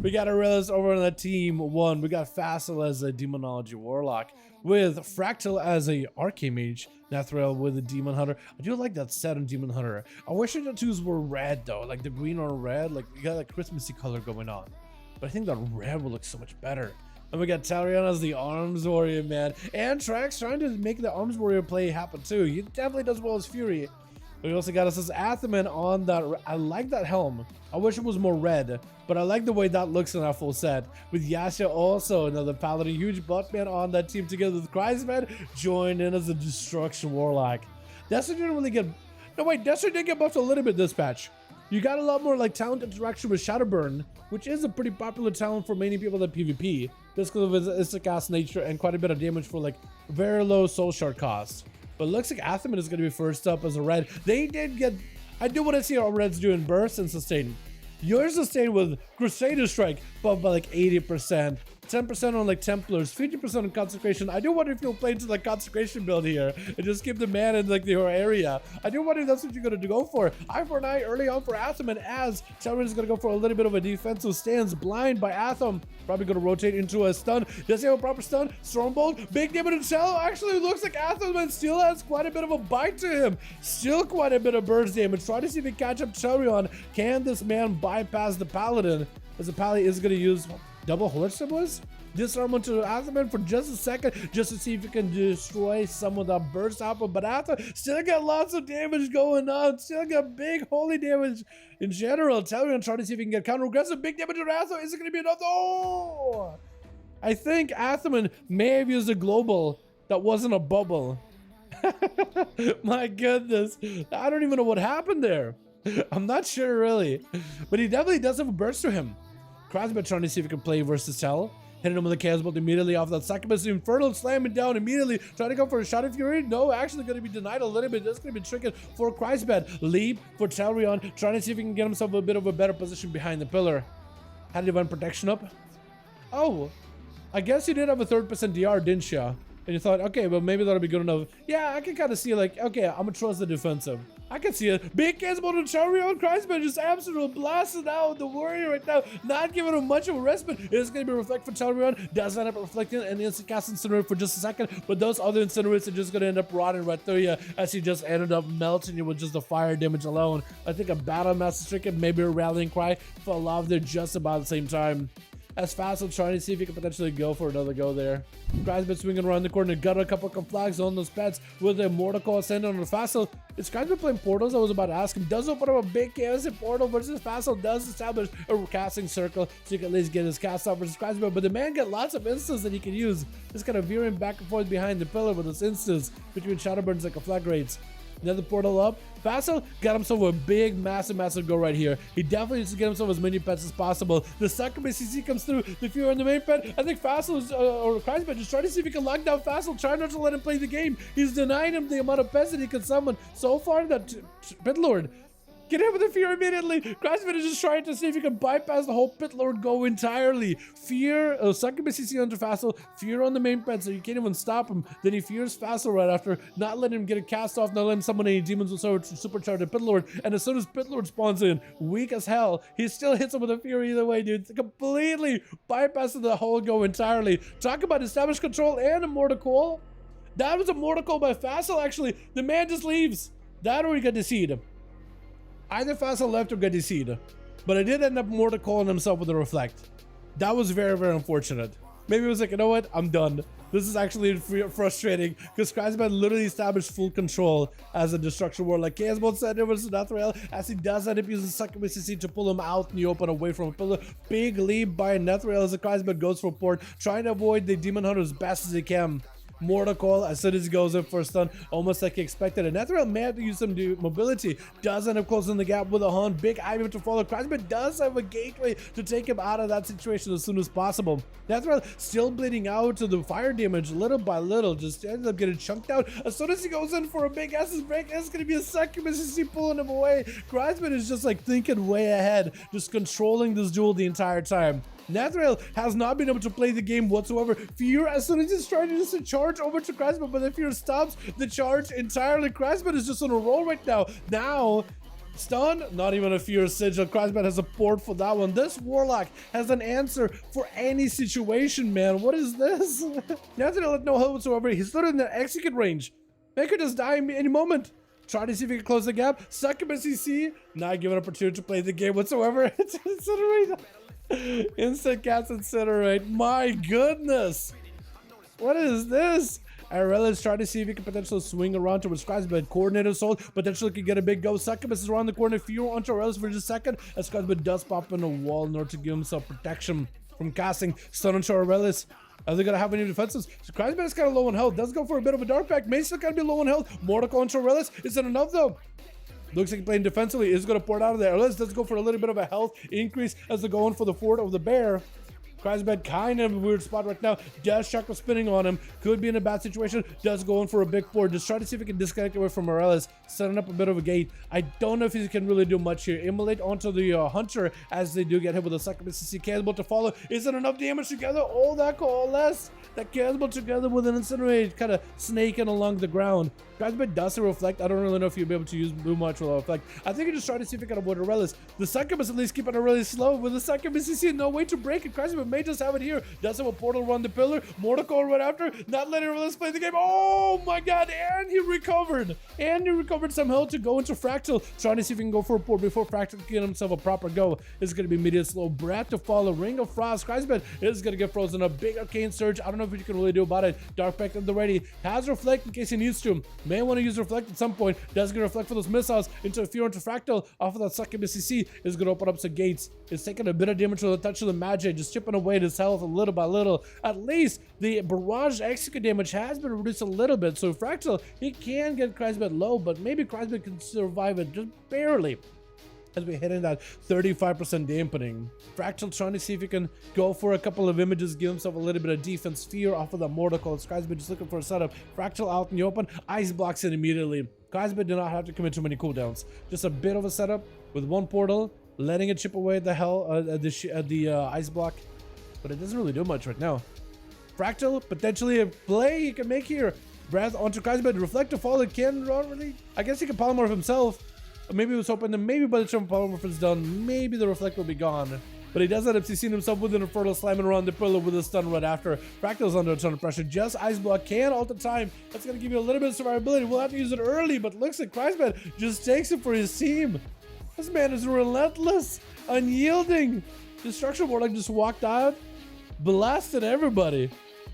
We got Aurelius over on the team 1. We got Facile as a Demonology Warlock, with Fractal as a Arcane Mage, Nathriel with a Demon Hunter. I do like that set on Demon Hunter. I wish the twos were red though, like the green or red, like you got that Christmassy color going on. But I think that red will look so much better. And we got Dalaran as the Arms Warrior, man. And Trax trying to make the Arms Warrior play happen too. He definitely does well as Fury. We also got us as Athaman on that. I like that helm. I wish it was more red, but I like the way that looks in our full set. With Yasha also, another Paladin, huge buttman on that team together with Kreisman, joined in as a Destruction Warlock. Destiny didn't really get... No, wait, Destiny did get buffed a little bit this patch. You got a lot more like talent interaction with Shadowburn, which is a pretty popular talent for many people that PvP. Just because of its instant cast nature and quite a bit of damage for like very low soul shard cost. But it looks like Athaman is going to be first up as a red. They did get... I do want to see our reds doing burst and sustain. Yours sustain with Crusader Strike, buffed by like 80%. 10% on like Templars, 50% on Consecration. I do wonder if you'll play into the Consecration build here and just keep the man in like your area. I do wonder if that's what you're going to go for. Eye for an eye early on for Athaman, as Dalaran is going to go for a little bit of a defensive stance. Blind by Atham. Probably going to rotate into a stun. Does he have a proper stun? Stormbolt, big damage to Cello. Actually, looks like Athaman still has quite a bit of a bite to him. Still quite a bit of burst damage. Try to see if he can catch up Dalaran. Can this man bypass the Paladin? As the Paladin is going to use... double Horde Symbols? Disarm onto Athaman for just a second, just to see if you can destroy some of that burst output. But Athaman still got lots of damage going on, still got big holy damage in general. Dalaran trying to see if he can get counter aggressive. Big damage on Athaman. Is it going to be enough? Oh! I think Athaman may have used a global that wasn't a bubble. My goodness. I don't even know what happened there. I'm not sure really. But he definitely does have a burst to him. Krasbet trying to see if he can play versus Cell. Hitting him with a Chaos Bolt immediately off that succubus. Infernal slamming down immediately. Trying to go for a shot of Fury. No, actually going to be denied a little bit. That's going to be tricky for Kreisbet. Leap for Dalaran. Trying to see if he can get himself a bit of a better position behind the pillar. Had Divine Protection up. Oh, I guess you did have a 30% DR, didn't you? And you thought, okay, well, maybe that'll be good enough. Yeah, I can kind of see, like, okay, I'm gonna trust the defensive. I can see it. Big Cannonball to Dalaran. Kreisman just absolutely blasting out the warrior right now. Not giving him much of a respite. It's gonna be Reflect for Dalaran. Does end up reflecting and instant cast Incinerate for just a second. But those other Incinerates are just gonna end up rotting right through you, as he just ended up melting you with just the fire damage alone. I think a Battle Master Stricken, maybe a Rallying Cry, fell off there just about the same time. As Facile trying to see if he can potentially go for another go there. Kreisman swinging around the corner, got a couple of flags on those pets with a Mortal Call ascending on the Facile. Is Kreisman playing portals? I was about to ask him. Does open up a big chaos portal versus Facile, does establish a casting circle so he can at least get his cast off versus Kreisman. But the man got lots of instants that he can use. Just kind of veering back and forth behind the pillar with his instants between Shadowburns and Conflagrates. Another portal up. Facile got himself a big, massive go right here. He definitely needs to get himself as many pets as possible. The second CC comes through, the Fury on the main pet. I think Facile is, or Kreisman, just trying to see if he can lock down Facile, trying not to let him play the game. He's denying him the amount of pets that he can summon. So far, that Pit Lord. Get hit with the Fear immediately. Kreisman is just trying to see if he can bypass the whole Pit Lord go entirely. Fear, Succubus CC under Facile, Fear on the main pet, so you can't even stop him. Then he fears Facile right after, not letting him get a cast off, not letting him summon any demons with supercharge the Pit Lord. And as soon as Pit Lord spawns in, weak as hell, he still hits him with a Fury either way, dude. Completely bypassing the whole go entirely. Talk about established control and a Mortal Call. That was a Mortal Call by Facile, actually. The man just leaves. That or he got deceived. Either Facile left or got deceived, but I did end up Mortal Calling himself with a Reflect. That was very, very unfortunate. Maybe it was like, you know what, I'm done. This is actually frustrating because Kreisman literally established full control as a Destruction Warlock. Chaos Bolt sent over to Nathriel as he does end up using Succubus CC to pull him out in the open away from a pillar. Big lead by Nathriel as the Kreisman goes for port, trying to avoid the Demon Hunter as best as he can. Mortal Call as soon as he goes in for a stun, almost like he expected. And Nathriel may have to use some mobility. Does end up closing the gap with a Hunt. Big item to follow. Kreisman does have a gateway to take him out of that situation as soon as possible. Nathriel still bleeding out to the fire damage little by little. Just ends up getting chunked out. As soon as he goes in for a big S's break, it's going to be a Succubus as he pulling him away. Kreisman is just like thinking way ahead, just controlling this duel the entire time. Nathriel has not been able to play the game whatsoever. Fear, as soon as he's trying to just charge over to Kreisman, but the Fear stops the charge entirely. Kreisman is just on a roll right now. Now, Stun, not even a fear sigil. Christmas has support for that one. This Warlock has an answer for any situation, man. What is this? Nathaniel had no help whatsoever. He's literally in the execute range. They could just die any moment. Try to see if he can close the gap. Succubus CC, not given an opportunity to play the game whatsoever. It's Incinerate. Instant cast Incinerate. My goodness. What is this? Irella's trying to see if he can potentially swing around towards Scribes, coordinated assault, potentially could get a big go. Succubus is around the corner, Fear onto Irella's for just a second, as Scribes does pop in a wall in order to give himself protection from casting. Stun onto Irella's. Are they gonna have any defenses? Scribes is kind of low on health, does go for a bit of a dark pack, may still kind of be low on health. Mortal onto Irella's, isn't enough though. Looks like he's playing defensively, is gonna pour it out of there. Irella's does go for a little bit of a health increase as they're going for the fort of the bear. Kreisbed kind of a weird spot right now. Does check with spinning on him. Could be in a bad situation. Does go in for a big board. Just try to see if he can disconnect away from Morales. Setting up a bit of a gate. I don't know if he can really do much here. Immolate onto the Hunter as they do get hit with a Succubus CC. Cannibal to follow. Isn't enough damage together. Oh, that coalesce. That Cannibal together with an Incinerate kind of snaking along the ground. Kreisbed does reflect. I don't really know if you'll be able to use too much with reflect. I think you just try to see if you can avoid Aurelius. The Succubus at least keeping it really slow. With the Succubus CC, no way to break it. Kreisbed may just have it here. Does have a portal run the pillar. Mortal right after. Not letting Aurelius play the game. Oh my god. And he recovered. And he recovered some health to go into Fractal. Trying to see if he can go for a port before Fractal can get himself a proper go. It's going to be immediate slow. Breath to follow. Ring of Frost. Kreisbed is going to get frozen up. Big Arcane Surge. I don't know if you can really do about it. Dark Pact at the ready. Has Reflect in case he needs to. May want to use Reflect at some point. Does get Reflect for those missiles into Fear into Fractal. Off of that Succubus CC is going to open up some gates. It's taking a bit of damage with the touch of the magic. Just chipping away at his health little by little. At least the barrage execute damage has been reduced a little bit. So Fractal, he can get Kreisbed low, but maybe Kreisbed can survive it just barely. As we hit in that 35% dampening. Fractal trying to see if he can go for a couple of images, give himself a little bit of defense. Fear off of the Mortal Coil. Kreisbed just looking for a setup. Fractal out in the open. Ice blocks it immediately. Kreisbed did not have to commit too many cooldowns. Just a bit of a setup with one portal, letting it chip away at the ice block. But it doesn't really do much right now. Fractal, potentially a play he can make here. Breath onto Kreisbed. Reflect to fall. It can run really. I guess he can polymorph himself. Maybe he was hoping that maybe by the time polymorph is done, maybe the Reflect will be gone. But he does end up seeing himself with an Infernal slamming around the pillar with a stun right after. Fractal's under a ton of pressure. Just Ice Block can all the time. That's going to give you a little bit of survivability. We'll have to use it early, but looks like Kreisbed just takes it for his team. This man is relentless, unyielding. Destruction Warlock just walked out, blasted everybody.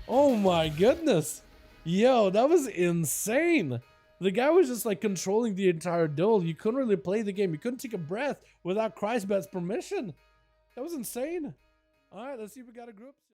Oh my goodness. Yo, that was insane. The guy was just like controlling the entire duel. You couldn't really play the game. You couldn't take a breath without Kreisbed's permission. That was insane. All right, let's see if we got a group.